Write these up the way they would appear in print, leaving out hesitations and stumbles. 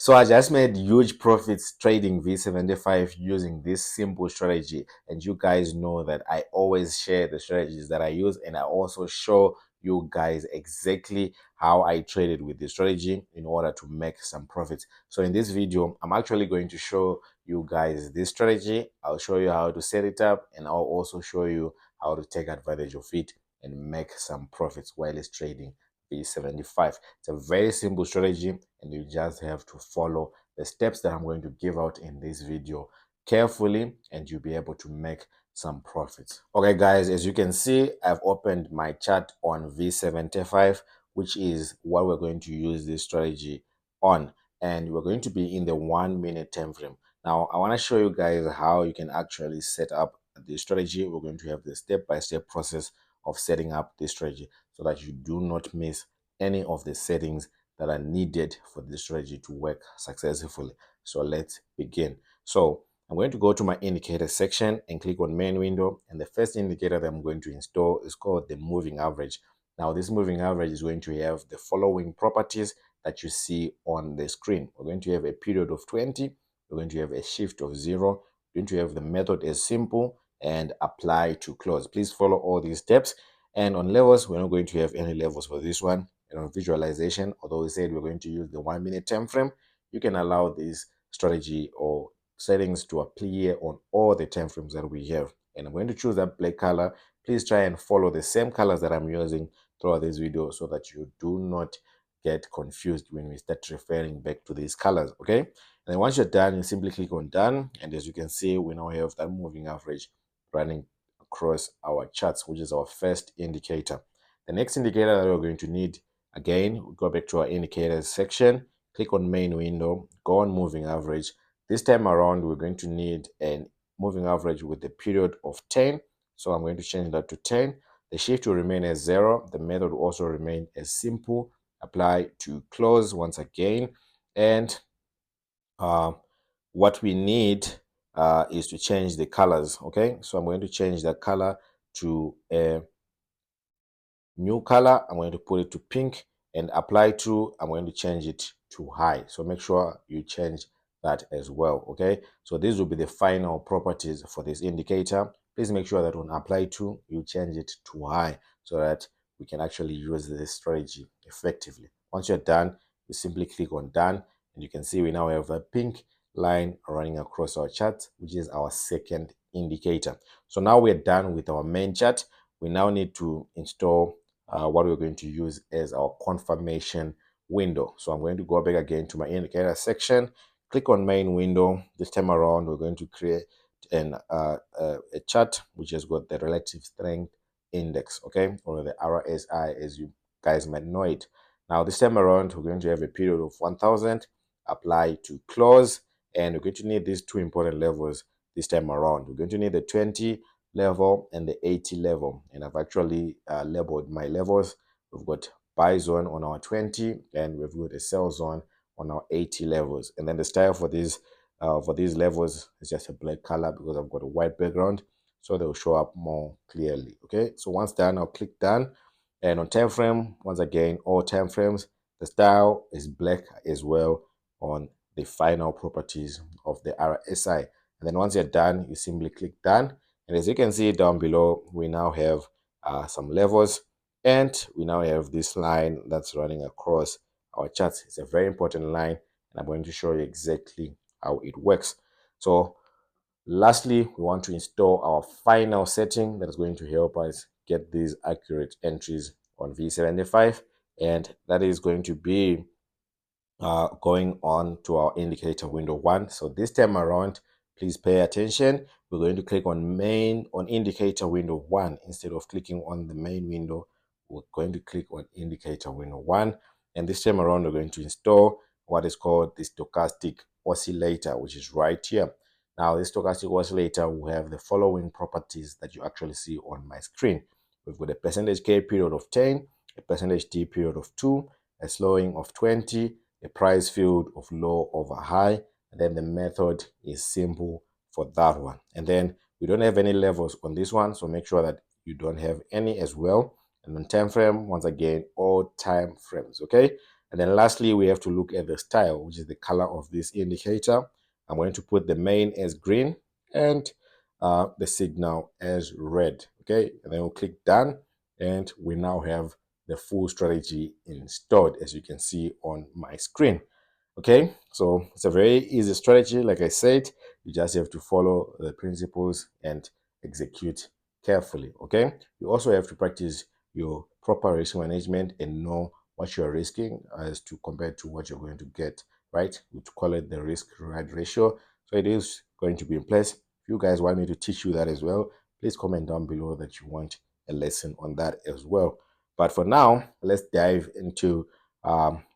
So I just made huge profits trading V75 using this simple strategy. And you guys know that I always share the strategies that I use, and I also show you guys exactly how I traded with this strategy in order to make some profits. So in this video, I'm actually going to show you guys this strategy. I'll show you how to set it up, and I'll also show you how to take advantage of it and make some profits while it's trading V75. It's a very simple strategy, and you just have to follow the steps that I'm going to give out in this video carefully, and you'll be able to make some profits. Okay guys, as you can see, I've opened my chart on V75, which is what we're going to use this strategy on, and we're going to be in the 1 minute time frame. Now I want to show you guys how you can actually set up the strategy. We're going to have the step-by-step process of setting up this strategy so that you do not miss any of the settings that are needed for this strategy to work successfully. So let's begin. So I'm going to go to my indicator section and click on main window, and the first indicator that I'm going to install is called the moving average. Now this moving average is going to have the following properties that you see on the screen. We're going to have a period of 20, we're going to have a shift of 0, we're going to have the method as simple, and apply to close. Please follow all these steps. And on levels, we're not going to have any levels for this one. And on visualization, although we said we're going to use the 1 minute time frame, you can allow this strategy or settings to appear on all the time frames that we have. And I'm going to choose that black color. Please try and follow the same colors that I'm using throughout this video so that you do not get confused when we start referring back to these colors. Okay, and then once you're done, you simply click on done, and as you can see, we now have that moving average running across our charts, which is our first indicator. The next indicator that we're going to need, again, we go back to our indicators section, click on main window, go on moving average. This time around, we're going to need a moving average with the period of 10. So I'm going to change that to 10. The shift will remain as 0. The method will also remain as simple. Apply to close once again. And what we need is to change the colors. Okay, so I'm going to change the color to a new color. I'm going to put it to pink, and apply to, I'm going to change it to high. So make sure you change that as well. Okay, so these will be the final properties for this indicator. Please make sure that when apply to, you change it to high so that we can actually use this strategy effectively. Once you're done, you simply click on done, and you can see we now have a pink line running across our chart, which is our second indicator. So now we're done with our main chart. We now need to install what we're going to use as our confirmation window. So I'm going to go back again to my indicator section, click on main window. This time around, we're going to create a chart which has got the relative strength index, okay, or the RSI as you guys might know it. Now this time around, we're going to have a period of 1000, apply to close, and we're going to need these two important levels this time around. We're going to need the 20 level and the 80 level, and I've actually labeled my levels. We've got buy zone on our 20, and we've got a sell zone on our 80 levels. And then the style for these levels is just a black color because I've got a white background, so they'll show up more clearly. Okay, so once done, I'll click done. And on time frame, once again, all time frames, the style is black as well on the final properties of the RSI. And then once you're done, you simply click done. And as you can see down below, we now have some levels, and we now have this line that's running across our charts. It's a very important line, and I'm going to show you exactly how it works. So lastly, we want to install our final setting that is going to help us get these accurate entries on V75, and that is going to be going on to our indicator window 1. So this time around, please pay attention. We're going to click on indicator window 1 instead of clicking on the main window. We're going to click on indicator window 1, and this time around we're going to install what is called the stochastic oscillator, which is right here. Now this stochastic oscillator will have the following properties that you actually see on my screen. We've got a percentage K period of 10, a percentage T period of 2, a slowing of 20, a price field of low over high, and then the method is simple for that one. And then we don't have any levels on this one, so make sure that you don't have any as well. And on time frame, once again, all time frames. Okay, And then lastly, we have to look at the style, which is the color of this indicator. I'm going to put the main as green and the signal as red. Okay, and then we'll click done, and we now have the full strategy installed, as you can see on my screen. Okay, so it's a very easy strategy. Like I said, you just have to follow the principles and execute carefully. Okay, you also have to practice your proper risk management and know what you're risking as to compared to what you're going to get, right? We call it the risk reward ratio. So it is going to be in place. If you guys want me to teach you that as well, please comment down below that you want a lesson on that as well. But for now, let's dive into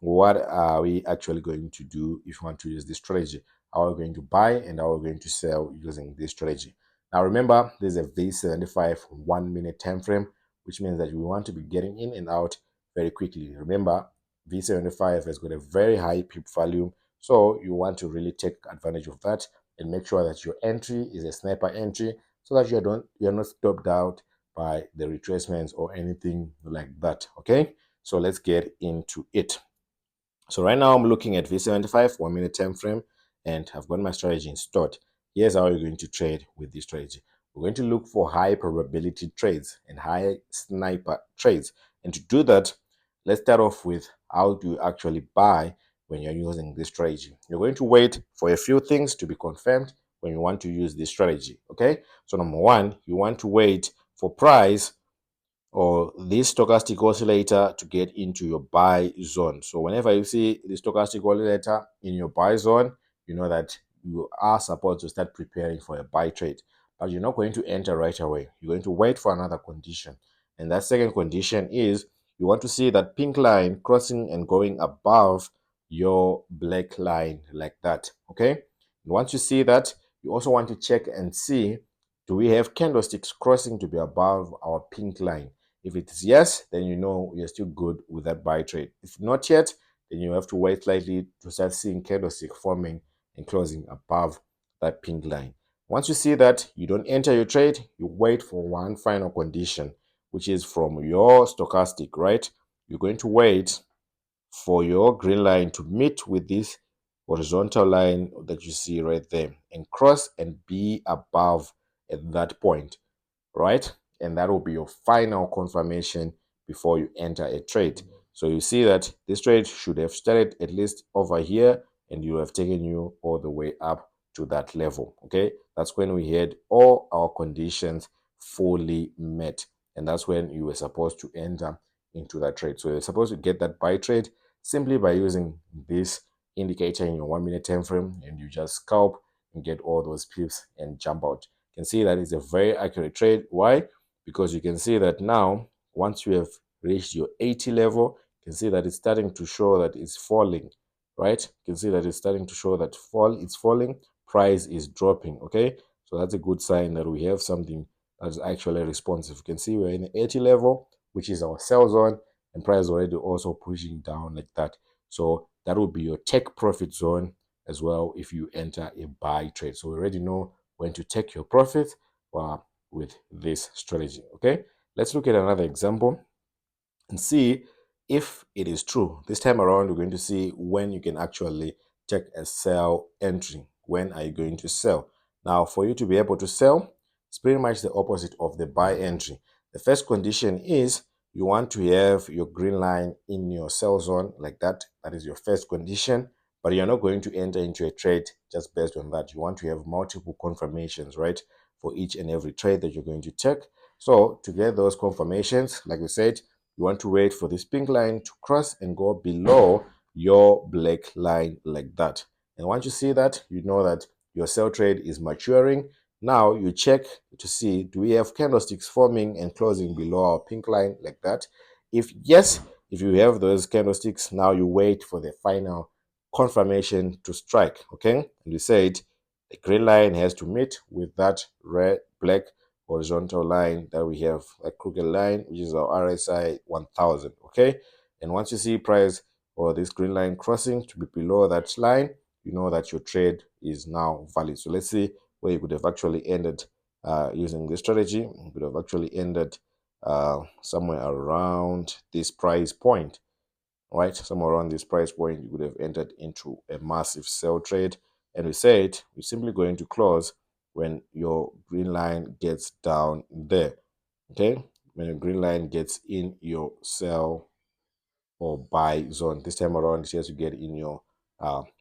what are we actually going to do if you want to use this strategy. How are we going to buy and how are we going to sell using this strategy? Now remember, there's a V75 1 minute time frame, which means that we want to be getting in and out very quickly. Remember, V75 has got a very high peak volume, so you want to really take advantage of that and make sure that your entry is a sniper entry so that you're not stopped out by the retracements or anything like that. Okay, so let's get into it. So right now I'm looking at V75 1 minute time frame, and I've got my strategy installed. Here's how you're going to trade with this strategy. We're going to look for high probability trades and high sniper trades. And to do that, let's start off with how do you actually buy when you're using this strategy. You're going to wait for a few things to be confirmed when you want to use this strategy. Okay, so number one, you want to wait for price or this stochastic oscillator to get into your buy zone. So whenever you see the stochastic oscillator in your buy zone, you know that you are supposed to start preparing for a buy trade. But you're not going to enter right away. You're going to wait for another condition. And that second condition is you want to see that pink line crossing and going above your black line like that. Okay. And once you see that, you also want to check and see, do we have candlesticks crossing to be above our pink line? If it is yes, then you know you're still good with that buy trade. If not yet, then you have to wait slightly to start seeing candlestick forming and closing above that pink line. Once you see that, you don't enter your trade, you wait for one final condition, which is from your stochastic, right? You're going to wait for your green line to meet with this horizontal line that you see right there and cross and be above at that point, right? And that will be your final confirmation before you enter a trade. So you see that this trade should have started at least over here and you have taken you all the way up to that level. Okay, that's when we had all our conditions fully met, and that's when you were supposed to enter into that trade. So you're supposed to get that buy trade simply by using this indicator in your 1 minute time frame, and you just scalp and get all those pips and jump out. You can see that it's a very accurate trade. Why? Because you can see that now once you have reached your 80 level, you can see that it's starting to show that it's falling, right? You can see that it's starting to show that it's falling, price is dropping. Okay, so that's a good sign that we have something that's actually responsive. You can see we're in the 80 level, which is our sell zone, and price already also pushing down like that. So that will be your take profit zone as well if you enter a buy trade. So we already know when to take your profit with this strategy. Okay, let's look at another example and see if it is true. This time around, we're going to see when you can actually take a sell entry. When are you going to sell? Now, for you to be able to sell, it's pretty much the opposite of the buy entry. The first condition is you want to have your green line in your sell zone like that. That is your first condition, but you're not going to enter into a trade just based on that. You want to have multiple confirmations, right, for each and every trade that you're going to take. So to get those confirmations, like we said, you want to wait for this pink line to cross and go below your black line like that. And once you see that, you know that your sell trade is maturing. Now you check to see, do we have candlesticks forming and closing below our pink line like that? If yes, if you have those candlesticks, now you wait for the final confirmation to strike. Okay, and we said the green line has to meet with that black horizontal line that we have, a crooked line, which is our RSI 1000. Okay, and once you see price or this green line crossing to be below that line, you know that your trade is now valid. So let's see where you could have actually ended using this strategy. You could have actually ended somewhere around this price point. right? Somewhere around this price point, you would have entered into a massive sell trade. And we said we're simply going to close when your green line gets down there, okay? When your green line gets in your sell or buy zone. This time around, it has to get in your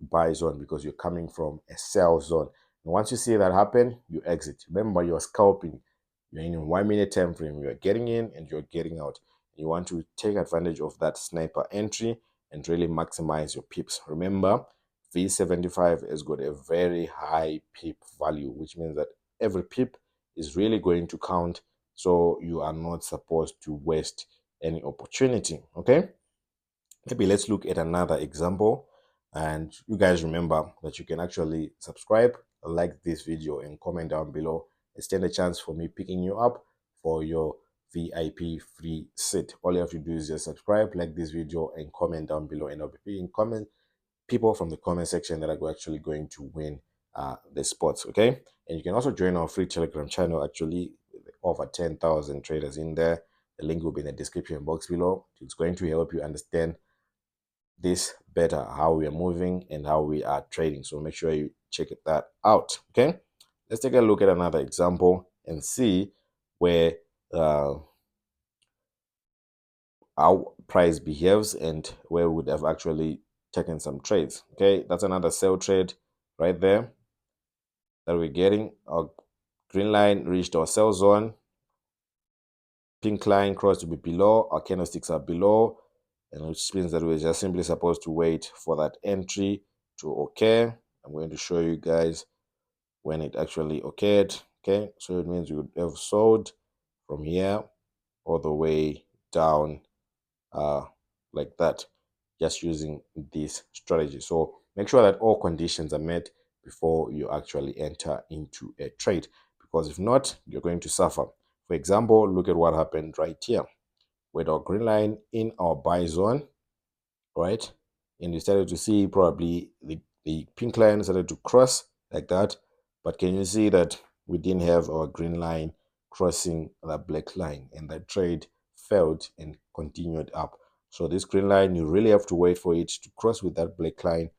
buy zone because you're coming from a sell zone. And once you see that happen, you exit. Remember, you're scalping. You're in a 1 minute time frame. You're getting in and you're getting out. You want to take advantage of that sniper entry and really maximize your pips. Remember, V75 has got a very high pip value, which means that every pip is really going to count. So you are not supposed to waste any opportunity. Okay. Maybe let's look at another example. And you guys remember that you can actually subscribe, like this video, and comment down below. Stand a chance for me picking you up for your VIP free seat. All you have to do is just subscribe, like this video, and comment down below. And I'll be picking people from the comment section that are actually going to win the spots. Okay. And you can also join our free Telegram channel. Actually, over 10,000 traders in there. The link will be in the description box below. It's going to help you understand this better, how we are moving and how we are trading. So make sure you check that out. Okay, let's take a look at another example and see where our price behaves and where we would have actually taken some trades. Okay, that's another sell trade right there that we're getting. Our green line reached our sell zone, pink line crossed to be below, our candlesticks are below, and which means that we're just simply supposed to wait for that entry to occur. I'm going to show you guys when it actually occurred. Okay, so it means we would have sold from here all the way down like that, just using this strategy. So make sure that all conditions are met before you actually enter into a trade, because if not, you're going to suffer. For example, look at what happened right here with our green line in our buy zone, right? And you started to see probably the pink line started to cross like that. But can you see that we didn't have our green line crossing the black line, and that trade failed and continued up? So this green line, you really have to wait for it to cross with that black line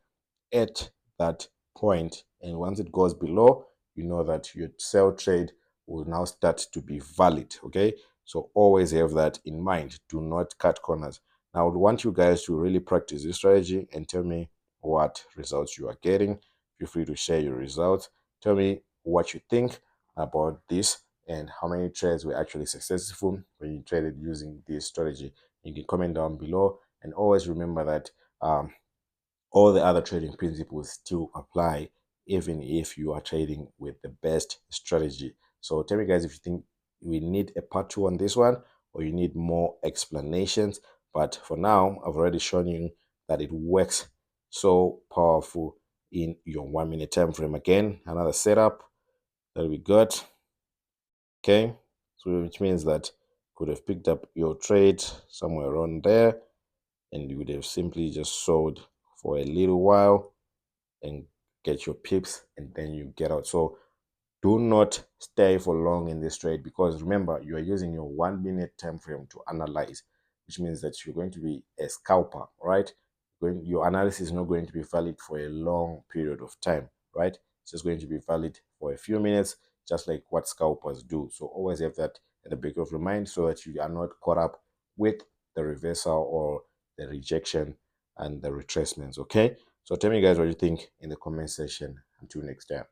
at that point. And once it goes below, you know that your sell trade will now start to be valid. Okay, so always have that in mind. Do not cut corners. Now I would want you guys to really practice this strategy and tell me what results you are getting. Feel free to share your results. Tell me what you think about this and how many trades were actually successful when you traded using this strategy. You can comment down below, and always remember that all the other trading principles still apply even if you are trading with the best strategy. So tell me guys if you think we need a part 2 on this one, or you need more explanations. But for now, I've already shown you that it works so powerful in your 1 minute time frame. Again, another setup that we got. Okay, so which means that could have picked up your trade somewhere around there, and you would have simply just sold for a little while and get your pips, and then you get out. So do not stay for long in this trade, because remember, you are using your 1 minute time frame to analyze, which means that you're going to be a scalper, right? Your analysis is not going to be valid for a long period of time, right? It's just going to be valid for a few minutes, just like what scalpers do. So always have that at the back of your mind so that you are not caught up with the reversal or the rejection and the retracements. Okay, so tell me guys what you think in the comment section. Until next time.